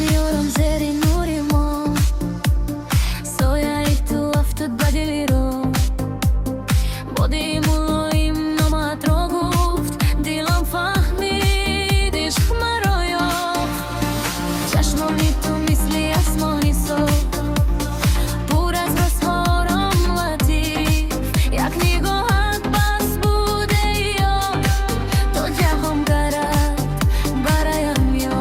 Biliyorum zerin nurimo Soya itu aftet badilirom Bodi muloim noma troguft Dilam fahmi dish maroyov Čašmoni tu misli jasmoni so Pura z rozhorom letí Jak nigohat bas bude jo To ďahom garat barajam jo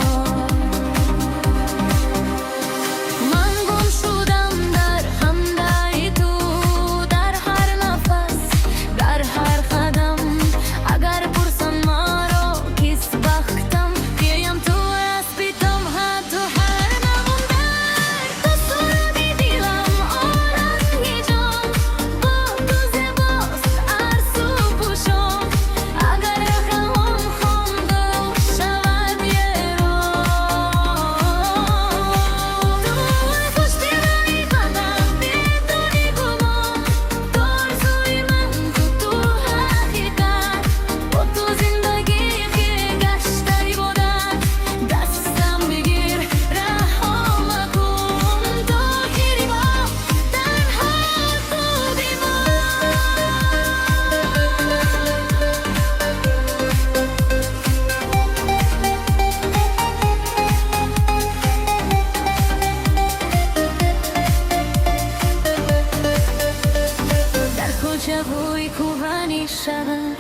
שבוי کوبانی شهر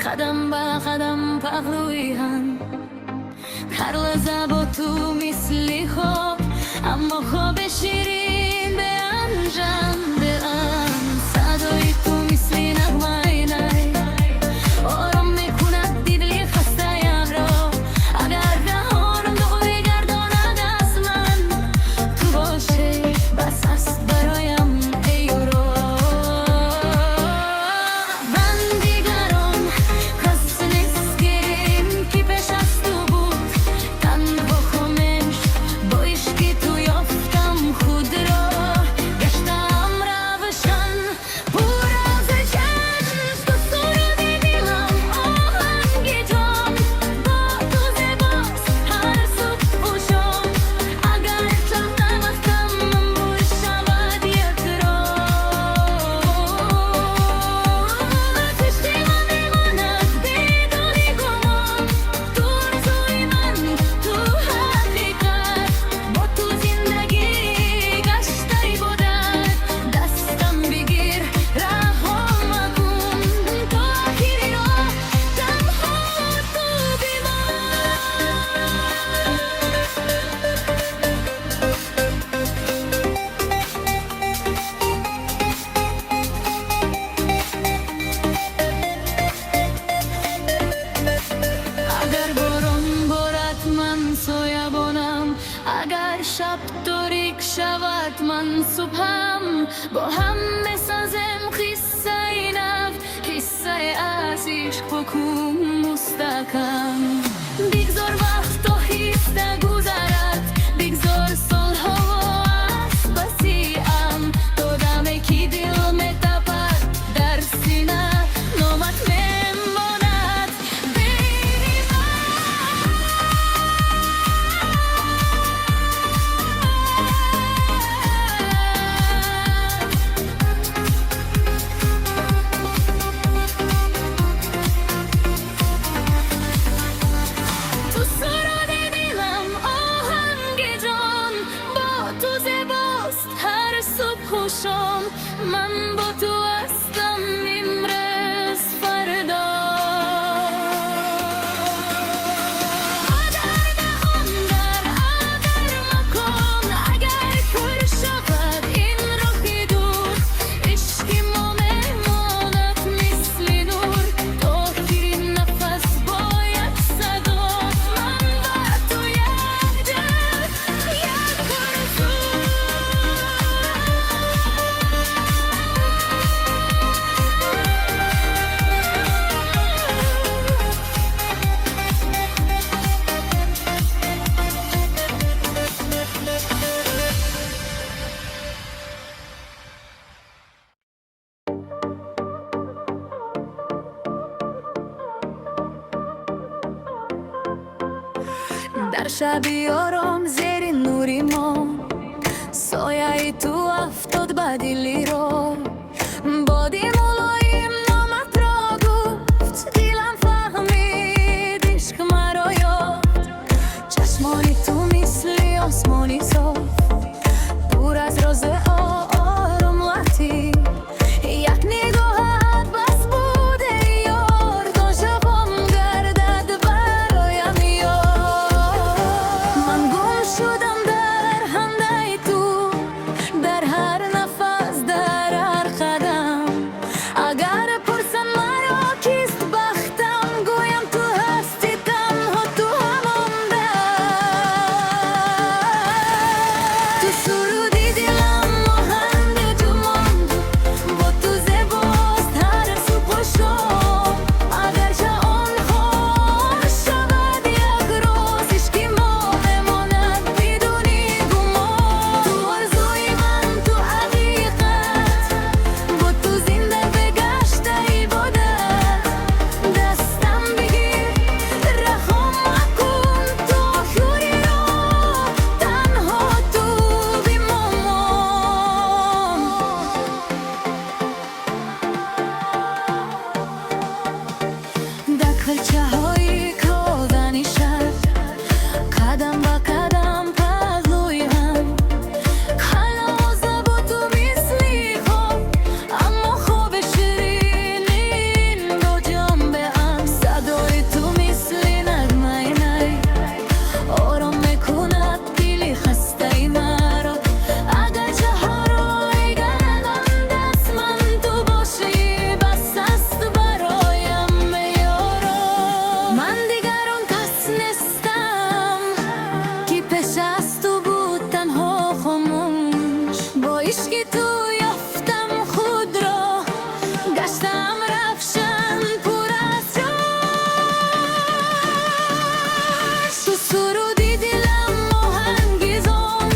خدم با خدم پهلویان هر لحظه با تو مثلی خواب اما خواب شیرین به انجام دلم صدای تو مثلی نغمه نای آرام میکند دیدلی خسته یم را اگر رهانم دوی گرداند از من تو باشه بس است برایم اگر شب تاریک شود من صبحم با هم بسازم قصه نو قصه از عشق بکن مستحکم بگذار وقت تا خیسته گذرد بگذار صلح و از بسیم تا دمه که دل میتپد در سینه نامت میماند در شبی آرام زیر نوری ما سایه تو افتاد بدیلی رو بادی ملایم نامت را گفت دیلم فهمید عشق مرا یافت چشمانی تو مثل آسمانی صاف پر از راز آرام لطیف یک نگاهت بس بوده یار تا شبم گردد برایم یار من گم شدم در هنده تو در هر نفس در هر قدم اگر پرسن مرا کیست بختم گویم تو هستی تنها تو همان تو سرودی دلم مانند تو ماند با تو زیباست هر صبح و شام اگر جهان خاموش شود یک روز عشق ما بماند بدون گمان تو آرزوی من تو حقیقت با تو زنده بگشت عبادت دستم بگیر رها مکن تا آخری راه تنها تو بماند در کلچه‌های کودنی شهر قدم به قدم پهلوی هم کلام با تو مثلی خواب اما خواب شیرین دو جام به هم صدای تو مثل نغمه نی آرام میکند دل خسته مرا اگر جهان گردم دست من تو باشی بس است برایم یارا من دیگر آن کس نیستم که پیش از تو بود تنها خاموش با عشق تو یافتم خود را گشتم رفشن پر از جوش تو سرودی دلم آهنگیزان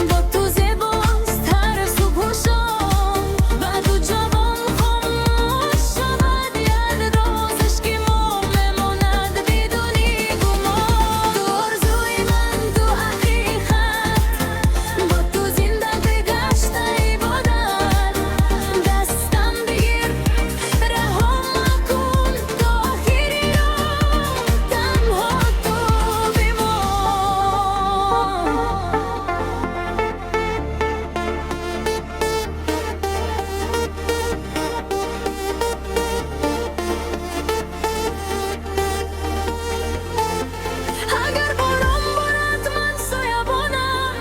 با تو زیباست هر صبح و شام و تو جوان خاموش شود یک روز عشق ما بماند بدون گمان تو آرزوی من تو حقیقت با تو زنده بگشت عبادت دستم بگیر رها مکن تا آخری راه تنها تو بمان اگر باران بارد من سایبانم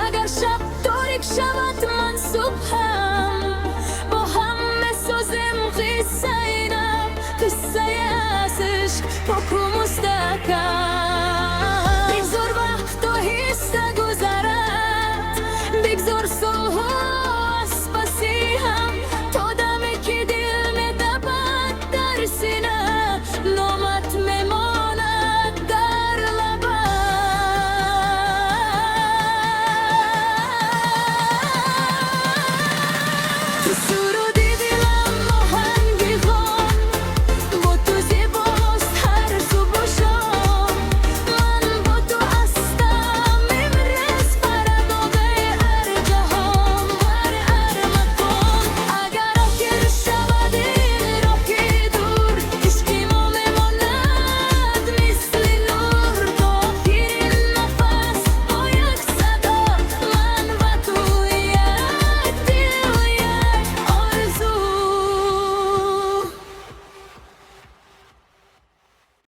اگر شب تاریک شود من صبحم با هم بسازیم قصه اینم قصه از عشق پاک و مستحکم